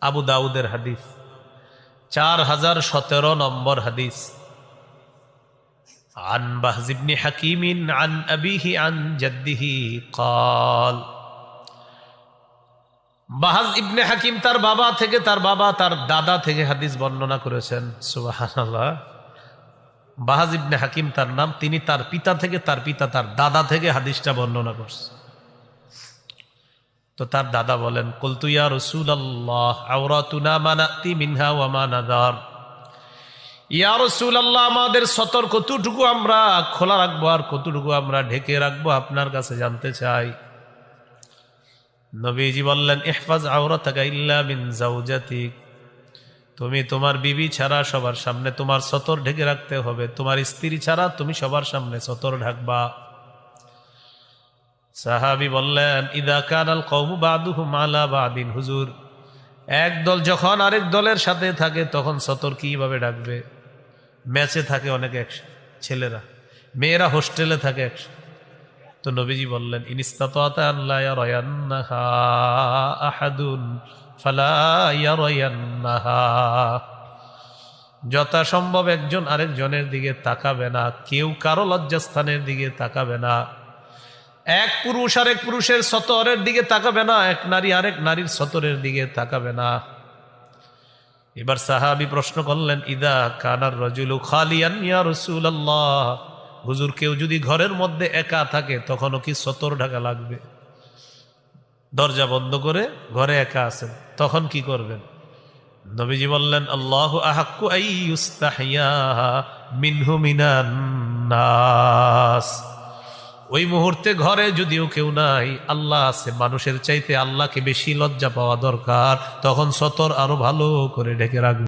আবু দাউদের হাদিস 4017 নম্বর হাদিস। عن بهز بن حكيم عن أبيه عن جده قال বাহাজ ইবনে হাকিম তার বাবা থেকে তার দাদা থেকে হাদিস বর্ণনা করেছেন। সুবহানাল্লাহ। বাহাজ ইবনে হাকিম তার নাম, তিনি তার পিতা থেকে তার দাদা থেকে হাদিসটা বর্ণনা করছেন। তো তার দাদা বলেন, কুলতু ইয়া রাসূলুল্লাহ আওরাতুনা মা নাতি মিনহা ওয়া মা নাদার। ইয়া রাসূলুল্লাহ, আমাদের সতর কতটুকু আমরা খোলা রাখবো আর কতটুকু আমরা ঢেকে রাখবো আপনার কাছে জানতে চাই। নবীজি বললেন, ইহফাজ আওরাতাকা ইল্লা মিন যাওজাতিক, তুমি তোমার বিবি ছাড়া সবার সামনে তোমার সতর ঢেকে রাখতে হবে, তোমার স্ত্রী ছাড়া তুমি সবার সামনে সতর ঢাকবা। সাহাবী বললেন, ইদা কানাল কওমু বাদুহুম আলা বাদিন, হুজুর এক দল যখন আরেক দলের সাথে থাকে তখন সতর কিভাবে ঢাকবে? ম্যাচে থাকে অনেক একসাথে ছেলেরা, মেয়েরা হোস্টেলে থাকে একসাথে। তো নবীজি বললেন, ইনিস্তাতাআতা আন লা ইয়ারায়ান্নাহা আহাদুন ফালা ইয়ারায়ান্নাহা, যথাসম্ভব একজন আরেকজনের দিকে তাকাবে না, কেউ কারো লজ্জাস্থানের দিকে তাকাবে না, এক পুরুষ আরেক পুরুষের সতরের দিকে তাকাবে না, এক নারী আরেক নারীর সতরের দিকে তাকাবে না। এবার সাহাবী প্রশ্ন করলেন, ইদা কানার রাজুলু খালিয়ান ইয়া রাসূলুল্লাহ, হুজুর কেউ যদি ঘরের মধ্যে একা থাকে তখনও কি সতর ঢাকা লাগবে? দরজা বন্ধ করে ঘরে একা আছেন, তখন কি করবেন? নবীজি বললেন, আল্লাহু আহাক্কু আই ইউস্তাহিয়া মিনহু মিনান নাস, ওই মুহূর্তে ঘরে যদিও কেউ নাই, আল্লাহ আছে, মানুষের চাইতে আল্লাহকে বেশি লজ্জা পাওয়া দরকার, তখন সতর আরো ভালো করে ঢেকে রাখবে।